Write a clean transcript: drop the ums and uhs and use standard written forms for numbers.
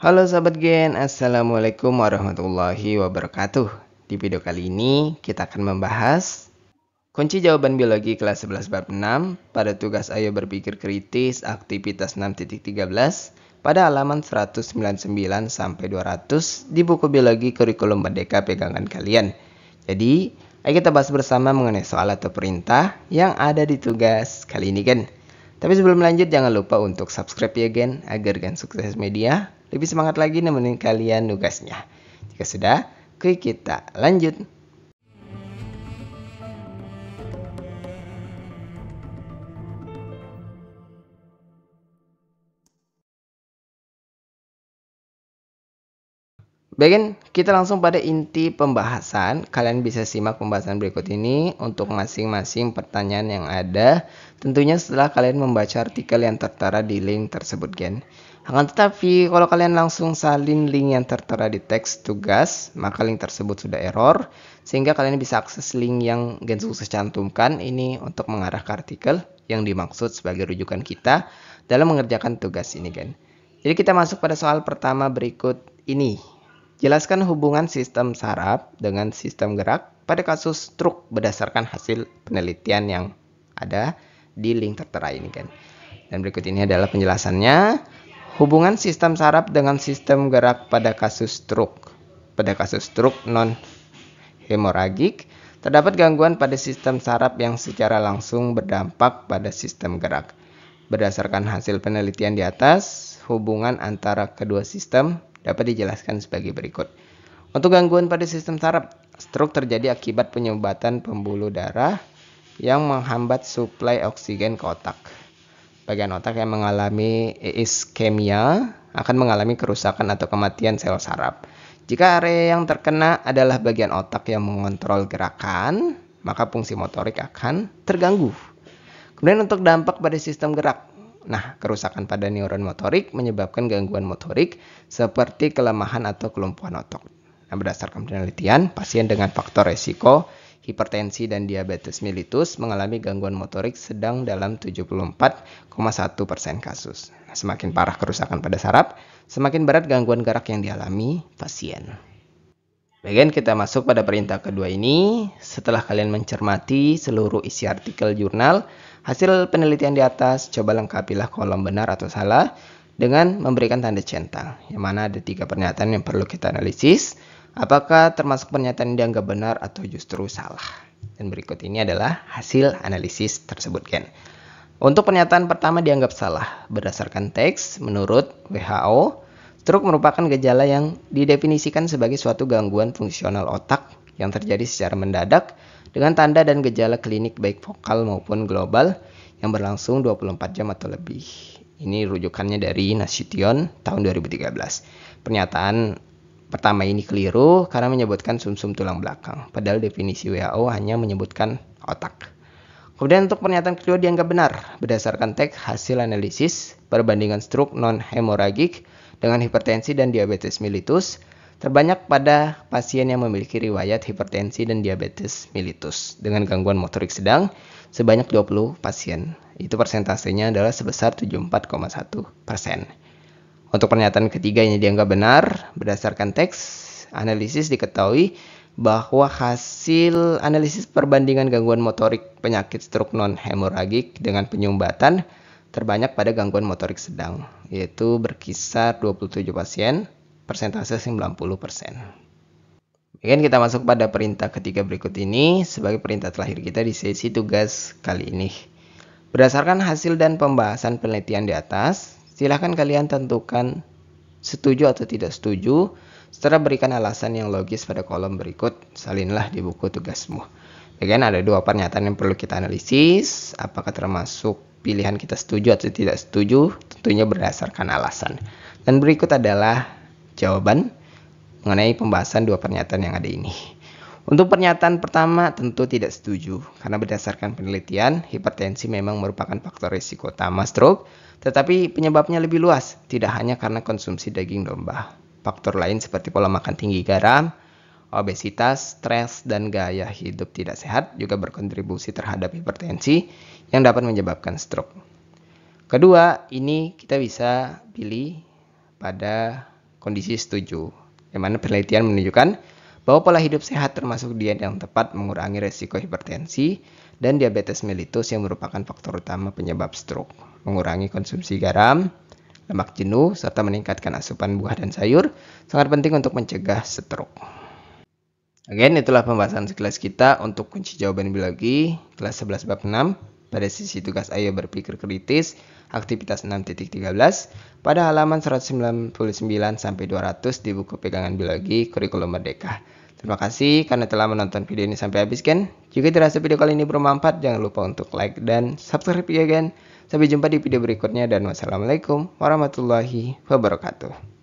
Halo sahabat Gen, Assalamualaikum warahmatullahi wabarakatuh. Di video kali ini kita akan membahas kunci jawaban biologi kelas 11 bab 6 pada tugas Ayo Berpikir Kritis aktivitas 6.13 pada halaman 199 sampai 200 di buku biologi kurikulum merdeka pegangan kalian. Jadi, ayo kita bahas bersama mengenai soal atau perintah yang ada di tugas kali ini, Gen. Tapi sebelum lanjut, jangan lupa untuk subscribe ya, Gen, agar Gen Sukses Media lebih semangat lagi nemenin kalian tugasnya. Jika sudah, kita lanjut. Baik, kita langsung pada inti pembahasan. Kalian bisa simak pembahasan berikut ini untuk masing-masing pertanyaan yang ada. Tentunya setelah kalian membaca artikel yang tertera di link tersebut, Gen. Akan tetapi, kalau kalian langsung salin link yang tertera di teks tugas, maka link tersebut sudah error. Sehingga kalian bisa akses link yang Gen Sukses cantumkan ini untuk mengarah ke artikel yang dimaksud sebagai rujukan kita dalam mengerjakan tugas ini, Gen. Jadi kita masuk pada soal pertama berikut ini. Jelaskan hubungan sistem saraf dengan sistem gerak pada kasus stroke berdasarkan hasil penelitian yang ada di link tertera ini, kan. Dan berikut ini adalah penjelasannya. Hubungan sistem saraf dengan sistem gerak pada kasus stroke. Pada kasus stroke non hemoragik, terdapat gangguan pada sistem saraf yang secara langsung berdampak pada sistem gerak. Berdasarkan hasil penelitian di atas, hubungan antara kedua sistem dapat dijelaskan sebagai berikut. Untuk gangguan pada sistem saraf, stroke terjadi akibat penyumbatan pembuluh darah yang menghambat suplai oksigen ke otak. Bagian otak yang mengalami iskemia akan mengalami kerusakan atau kematian sel saraf. Jika area yang terkena adalah bagian otak yang mengontrol gerakan, maka fungsi motorik akan terganggu. Kemudian untuk dampak pada sistem gerak, kerusakan pada neuron motorik menyebabkan gangguan motorik seperti kelemahan atau kelumpuhan otak. Berdasarkan penelitian, pasien dengan faktor resiko hipertensi dan diabetes mellitus mengalami gangguan motorik sedang dalam 74,1% kasus. Semakin parah kerusakan pada saraf, semakin berat gangguan gerak yang dialami pasien. Bagian kita masuk pada perintah kedua ini. Setelah kalian mencermati seluruh isi artikel jurnal, hasil penelitian di atas, coba lengkapilah kolom benar atau salah dengan memberikan tanda centang, yang mana ada 3 pernyataan yang perlu kita analisis. Apakah termasuk pernyataan yang dianggap benar atau justru salah? Dan berikut ini adalah hasil analisis tersebut, Ken. Untuk pernyataan pertama dianggap salah. Berdasarkan teks, menurut WHO, stroke merupakan gejala yang didefinisikan sebagai suatu gangguan fungsional otak yang terjadi secara mendadak dengan tanda dan gejala klinik baik vokal maupun global yang berlangsung 24 jam atau lebih. Ini rujukannya dari Nasution tahun 2013. Pernyataan pertama ini keliru karena menyebutkan sumsum tulang belakang, padahal definisi WHO hanya menyebutkan otak. Kemudian untuk pernyataan kedua dianggap benar berdasarkan teks hasil analisis perbandingan stroke non-hemoragik dengan hipertensi dan diabetes mellitus terbanyak pada pasien yang memiliki riwayat hipertensi dan diabetes mellitus dengan gangguan motorik sedang sebanyak 20 pasien. Itu persentasenya adalah sebesar 74,1%. Untuk pernyataan ketiga ini dianggap benar berdasarkan teks analisis diketahui bahwa hasil analisis perbandingan gangguan motorik penyakit stroke non-hemoragik dengan penyumbatan terbanyak pada gangguan motorik sedang, yaitu berkisar 27 pasien, persentase 90%. Kemudian kita masuk pada perintah ketiga berikut ini sebagai perintah terakhir kita di sesi tugas kali ini. Berdasarkan hasil dan pembahasan penelitian di atas, silakan kalian tentukan setuju atau tidak setuju, setelah berikan alasan yang logis pada kolom berikut. Salinlah di buku tugasmu. Bagian ada 2 pernyataan yang perlu kita analisis. Apakah termasuk pilihan kita setuju atau tidak setuju? Tentunya berdasarkan alasan. Dan berikut adalah jawaban mengenai pembahasan 2 pernyataan yang ada ini. Untuk pernyataan pertama tentu tidak setuju, karena berdasarkan penelitian, hipertensi memang merupakan faktor risiko utama stroke, tetapi penyebabnya lebih luas, tidak hanya karena konsumsi daging domba. Faktor lain seperti pola makan tinggi garam, obesitas, stres, dan gaya hidup tidak sehat juga berkontribusi terhadap hipertensi yang dapat menyebabkan stroke. Kedua, ini kita bisa pilih pada kondisi setuju. Di mana penelitian menunjukkan bahwa pola hidup sehat termasuk diet yang tepat mengurangi resiko hipertensi dan diabetes mellitus yang merupakan faktor utama penyebab stroke. Mengurangi konsumsi garam, lemak jenuh, serta meningkatkan asupan buah dan sayur sangat penting untuk mencegah stroke. Again, itulah pembahasan sekelas kita untuk kunci jawaban biologi kelas 11 bab 6 pada sisi tugas ayo berpikir kritis aktivitas 6.13 pada halaman 199 sampai 200 di buku pegangan biologi kurikulum merdeka. Terima kasih karena telah menonton video ini sampai habis kan. Jika dirasa video kali ini bermanfaat, jangan lupa untuk like dan subscribe ya kan. Sampai jumpa di video berikutnya dan wassalamualaikum warahmatullahi wabarakatuh.